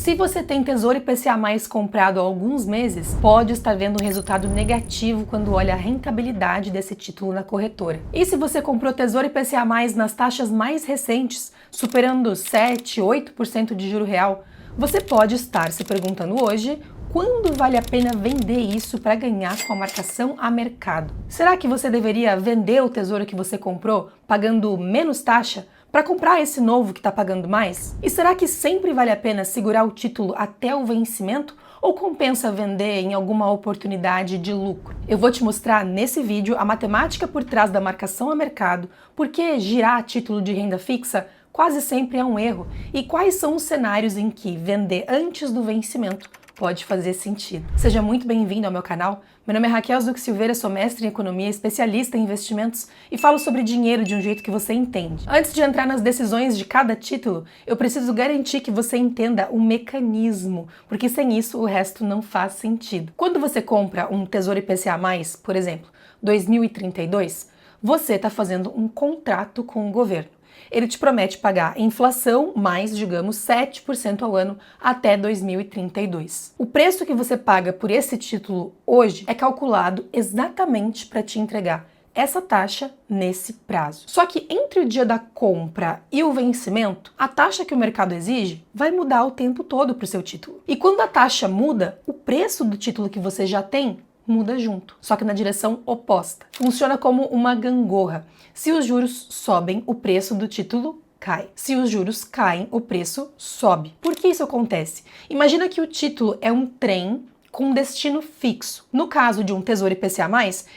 Se você tem Tesouro IPCA+ comprado há alguns meses, pode estar vendo um resultado negativo quando olha a rentabilidade desse título na corretora. E se você comprou Tesouro IPCA+ nas taxas mais recentes, superando 7, 8% de juro real, você pode estar se perguntando hoje quando vale a pena vender isso para ganhar com a marcação a mercado. Será que você deveria vender o tesouro que você comprou pagando menos taxa para comprar esse novo que está pagando mais? E será que sempre vale a pena segurar o título até o vencimento ou compensa vender em alguma oportunidade de lucro? Eu vou te mostrar nesse vídeo a matemática por trás da marcação a mercado, por que girar título de renda fixa quase sempre é um erro e quais são os cenários em que vender antes do vencimento pode fazer sentido. Seja muito bem-vindo ao meu canal. Meu nome é Raquel Zuc Silveira, sou mestre em economia, especialista em investimentos e falo sobre dinheiro de um jeito que você entende. Antes de entrar nas decisões de cada título, eu preciso garantir que você entenda o mecanismo, porque sem isso o resto não faz sentido. Quando você compra um Tesouro IPCA+, por exemplo, 2032, você está fazendo um contrato com o governo. Ele te promete pagar inflação mais, digamos, 7% ao ano até 2032. O preço que você paga por esse título hoje é calculado exatamente para te entregar essa taxa nesse prazo. Só que entre o dia da compra e o vencimento, a taxa que o mercado exige vai mudar o tempo todo para o seu título. E quando a taxa muda, o preço do título que você já tem muda junto, só que na direção oposta. Funciona como uma gangorra. Se os juros sobem, o preço do título cai. Se os juros caem, o preço sobe. Por que isso acontece? Imagina que o título é um trem com destino fixo. No caso de um Tesouro IPCA+,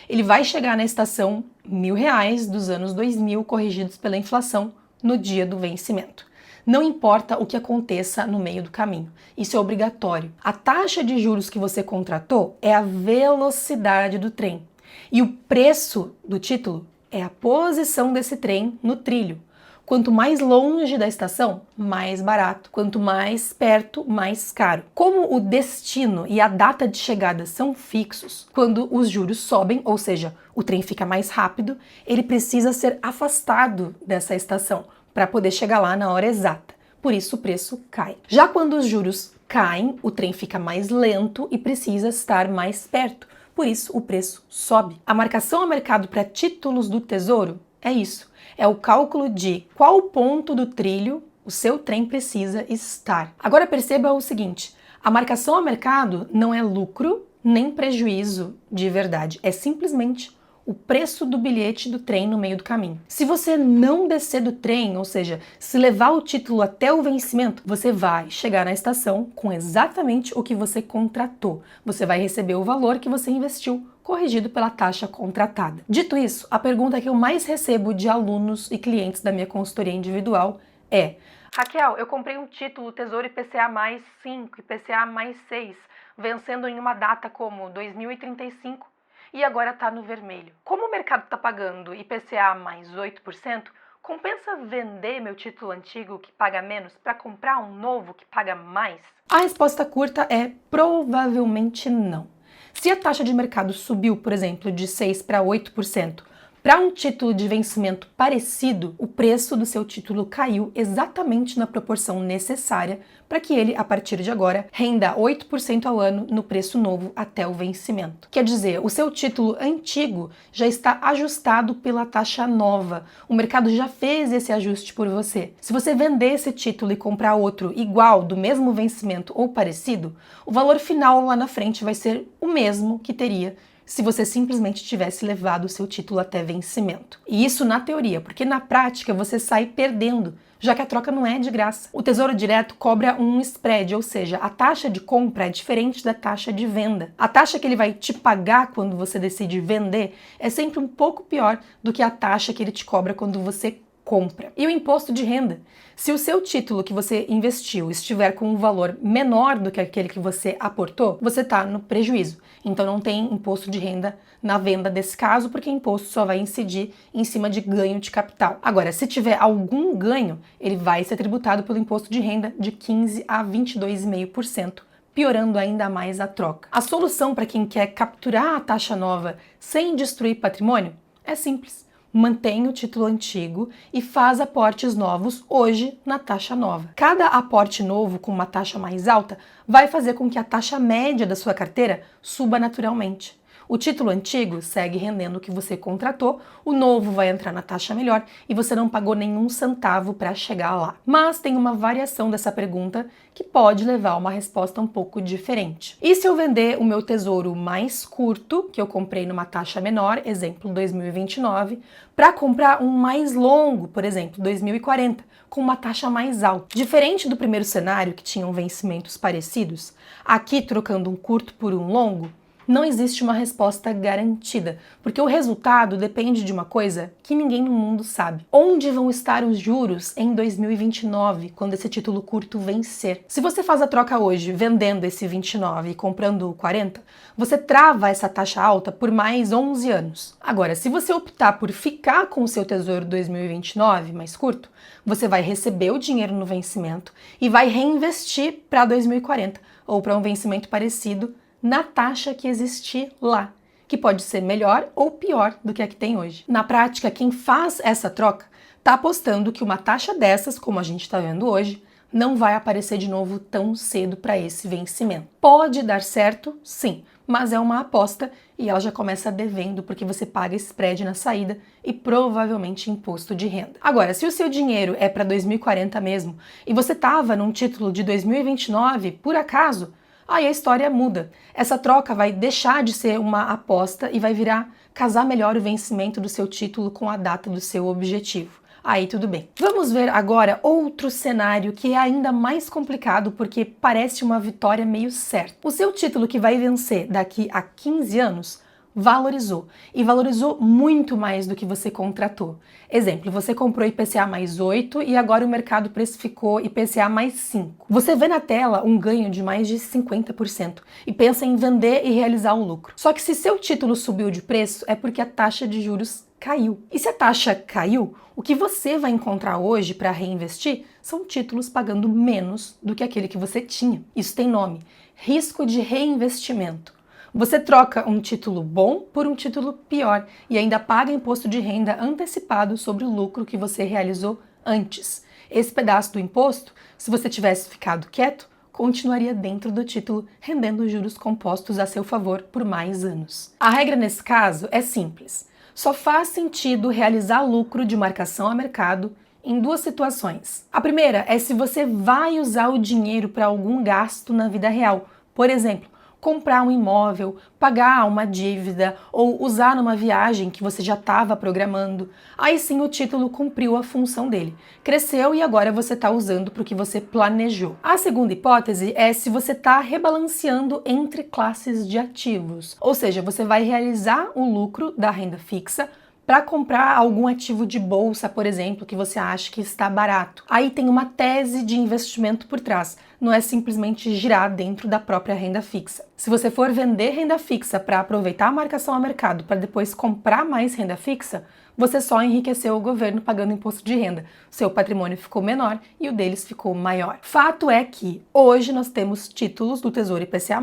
ele vai chegar na estação R$1.000 dos anos 2000, corrigidos pela inflação, no dia do vencimento. Não importa o que aconteça no meio do caminho, isso é obrigatório. A taxa de juros que você contratou é a velocidade do trem e o preço do título é a posição desse trem no trilho. Quanto mais longe da estação, mais barato. Quanto mais perto, mais caro. Como o destino e a data de chegada são fixos, quando os juros sobem, ou seja, o trem fica mais rápido, ele precisa ser afastado dessa estação para poder chegar lá na hora exata. Por isso o preço cai. Já quando os juros caem, o trem fica mais lento e precisa estar mais perto. Por isso o preço sobe. A marcação a mercado para títulos do Tesouro é isso. É o cálculo de qual ponto do trilho o seu trem precisa estar. Agora perceba o seguinte, a marcação a mercado não é lucro nem prejuízo de verdade. É simplesmente o preço do bilhete do trem no meio do caminho. Se você não descer do trem, ou seja, se levar o título até o vencimento, você vai chegar na estação com exatamente o que você contratou. Você vai receber o valor que você investiu, corrigido pela taxa contratada. Dito isso, a pergunta que eu mais recebo de alunos e clientes da minha consultoria individual é: Raquel, eu comprei um título Tesouro IPCA+5, IPCA+6, vencendo em uma data como 2035, e agora está no vermelho. Como o mercado está pagando IPCA mais 8%, compensa vender meu título antigo que paga menos para comprar um novo que paga mais? A resposta curta é provavelmente não. Se a taxa de mercado subiu, por exemplo, de 6% para 8%, para um título de vencimento parecido, o preço do seu título caiu exatamente na proporção necessária para que ele, a partir de agora, renda 8% ao ano no preço novo até o vencimento. Quer dizer, o seu título antigo já está ajustado pela taxa nova. O mercado já fez esse ajuste por você. Se você vender esse título e comprar outro igual, do mesmo vencimento ou parecido, o valor final lá na frente vai ser o mesmo que teria se você simplesmente tivesse levado o seu título até vencimento. E isso na teoria, porque na prática você sai perdendo, já que a troca não é de graça. O Tesouro Direto cobra um spread, ou seja, a taxa de compra é diferente da taxa de venda. A taxa que ele vai te pagar quando você decide vender é sempre um pouco pior do que a taxa que ele te cobra quando você compra. E o imposto de renda? Se o seu título que você investiu estiver com um valor menor do que aquele que você aportou, você está no prejuízo. Então não tem imposto de renda na venda desse caso, porque imposto só vai incidir em cima de ganho de capital. Agora, se tiver algum ganho, ele vai ser tributado pelo imposto de renda de 15% a 22,5%. Piorando ainda mais a troca. A solução para quem quer capturar a taxa nova sem destruir patrimônio é simples. mantém o título antigo e faz aportes novos hoje na taxa nova. Cada aporte novo com uma taxa mais alta vai fazer com que a taxa média da sua carteira suba naturalmente. O título antigo segue rendendo o que você contratou, o novo vai entrar na taxa melhor e você não pagou nenhum centavo para chegar lá. Mas tem uma variação dessa pergunta que pode levar a uma resposta um pouco diferente. E se eu vender o meu tesouro mais curto, que eu comprei numa taxa menor, exemplo 2029, para comprar um mais longo, por exemplo 2040, com uma taxa mais alta? Diferente do primeiro cenário, que tinham vencimentos parecidos, aqui trocando um curto por um longo, não existe uma resposta garantida, porque o resultado depende de uma coisa que ninguém no mundo sabe. Onde vão estar os juros em 2029, quando esse título curto vencer? Se você faz a troca hoje, vendendo esse 29 e comprando o 40, você trava essa taxa alta por mais 11 anos. Agora, se você optar por ficar com o seu tesouro 2029 mais curto, você vai receber o dinheiro no vencimento e vai reinvestir para 2040 ou para um vencimento parecido na taxa que existir lá, que pode ser melhor ou pior do que a que tem hoje. Na prática, quem faz essa troca está apostando que uma taxa dessas, como a gente está vendo hoje, não vai aparecer de novo tão cedo para esse vencimento. Pode dar certo, sim, mas é uma aposta e ela já começa devendo porque você paga spread na saída e provavelmente imposto de renda. Agora, se o seu dinheiro é para 2040 mesmo e você estava num título de 2029, por acaso, aí a história muda. Essa troca vai deixar de ser uma aposta e vai virar casar melhor o vencimento do seu título com a data do seu objetivo. Aí tudo bem. Vamos ver agora outro cenário que é ainda mais complicado porque parece uma vitória meio certa. O seu título que vai vencer daqui a 15 anos valorizou, e valorizou muito mais do que você contratou. Exemplo, você comprou IPCA mais 8 e agora o mercado precificou IPCA mais 5. Você vê na tela um ganho de mais de 50% e pensa em vender e realizar o lucro. Só que se seu título subiu de preço é porque a taxa de juros caiu. E se a taxa caiu, o que você vai encontrar hoje para reinvestir são títulos pagando menos do que aquele que você tinha. Isso tem nome: risco de reinvestimento. Você troca um título bom por um título pior e ainda paga imposto de renda antecipado sobre o lucro que você realizou antes. Esse pedaço do imposto, se você tivesse ficado quieto, continuaria dentro do título, rendendo juros compostos a seu favor por mais anos. A regra nesse caso é simples. Só faz sentido realizar lucro de marcação a mercado em duas situações. A primeira é se você vai usar o dinheiro para algum gasto na vida real. Por exemplo, comprar um imóvel, pagar uma dívida ou usar numa viagem que você já estava programando. Aí sim o título cumpriu a função dele. Cresceu e agora você está usando para o que você planejou. A segunda hipótese é se você está rebalanceando entre classes de ativos. Ou seja, você vai realizar o lucro da renda fixa para comprar algum ativo de bolsa, por exemplo, que você acha que está barato. Aí tem uma tese de investimento por trás, não é simplesmente girar dentro da própria renda fixa. Se você for vender renda fixa para aproveitar a marcação a mercado para depois comprar mais renda fixa, você só enriqueceu o governo pagando imposto de renda. Seu patrimônio ficou menor e o deles ficou maior. Fato é que hoje nós temos títulos do Tesouro IPCA+,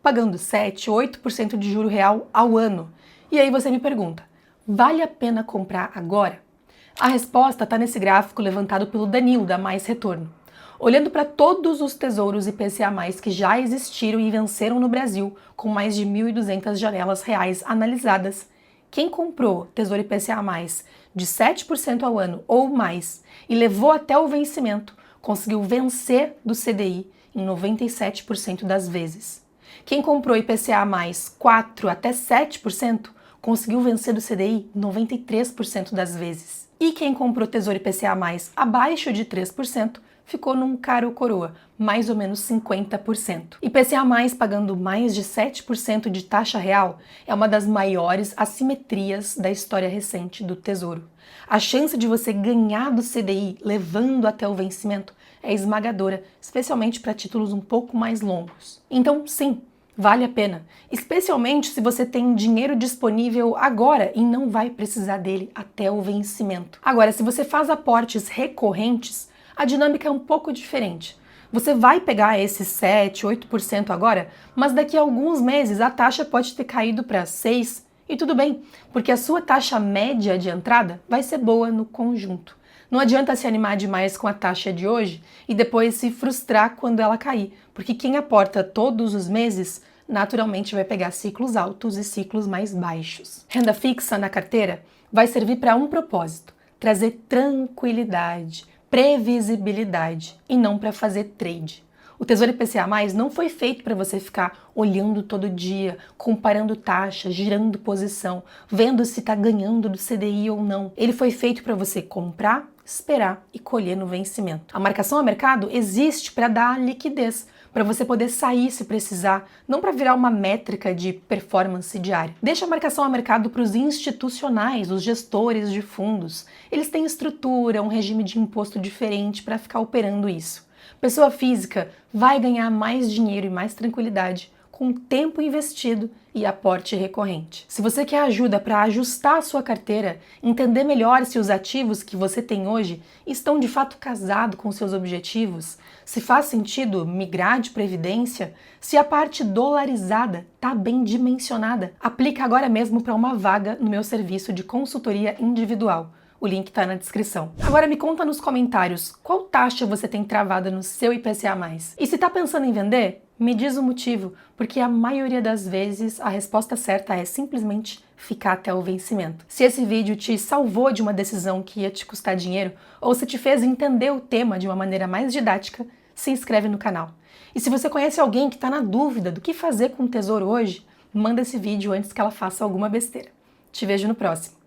pagando 7, 8% de juro real ao ano. E aí você me pergunta, vale a pena comprar agora? A resposta está nesse gráfico levantado pelo Danilo, da Mais Retorno. Olhando para todos os tesouros IPCA+, que já existiram e venceram no Brasil, com mais de 1.200 janelas reais analisadas, quem comprou Tesouro IPCA+, de 7% ao ano ou mais e levou até o vencimento, conseguiu vencer do CDI em 97% das vezes. Quem comprou IPCA+, 4 até 7%, conseguiu vencer do CDI 93% das vezes. E quem comprou Tesouro IPCA+, abaixo de 3%, ficou num caro coroa, mais ou menos 50%. IPCA+, pagando mais de 7% de taxa real, é uma das maiores assimetrias da história recente do Tesouro. A chance de você ganhar do CDI levando até o vencimento é esmagadora, especialmente para títulos um pouco mais longos. Então, sim, vale a pena, especialmente se você tem dinheiro disponível agora e não vai precisar dele até o vencimento. Agora, se você faz aportes recorrentes, a dinâmica é um pouco diferente. Você vai pegar esses 7, 8% agora, mas daqui a alguns meses a taxa pode ter caído para 6 E tudo bem, porque a sua taxa média de entrada vai ser boa no conjunto. Não adianta se animar demais com a taxa de hoje e depois se frustrar quando ela cair, porque quem aporta todos os meses naturalmente vai pegar ciclos altos e ciclos mais baixos. Renda fixa na carteira vai servir para um propósito: trazer tranquilidade, previsibilidade e não para fazer trade. O Tesouro IPCA+ não foi feito para você ficar olhando todo dia, comparando taxa, girando posição, vendo se está ganhando do CDI ou não. Ele foi feito para você comprar, esperar e colher no vencimento. A marcação a mercado existe para dar liquidez, para você poder sair se precisar, não para virar uma métrica de performance diária. Deixa a marcação a mercado para os institucionais, os gestores de fundos. Eles têm estrutura, um regime de imposto diferente para ficar operando isso. Pessoa física vai ganhar mais dinheiro e mais tranquilidade com tempo investido e aporte recorrente. Se você quer ajuda para ajustar a sua carteira, entender melhor se os ativos que você tem hoje estão de fato casados com seus objetivos, se faz sentido migrar de previdência, se a parte dolarizada está bem dimensionada, aplica agora mesmo para uma vaga no meu serviço de consultoria individual. O link está na descrição. Agora me conta nos comentários qual taxa você tem travada no seu IPCA+. E se está pensando em vender, me diz o motivo, porque a maioria das vezes a resposta certa é simplesmente ficar até o vencimento. Se esse vídeo te salvou de uma decisão que ia te custar dinheiro, ou se te fez entender o tema de uma maneira mais didática, se inscreve no canal. E se você conhece alguém que está na dúvida do que fazer com o tesouro hoje, manda esse vídeo antes que ela faça alguma besteira. Te vejo no próximo.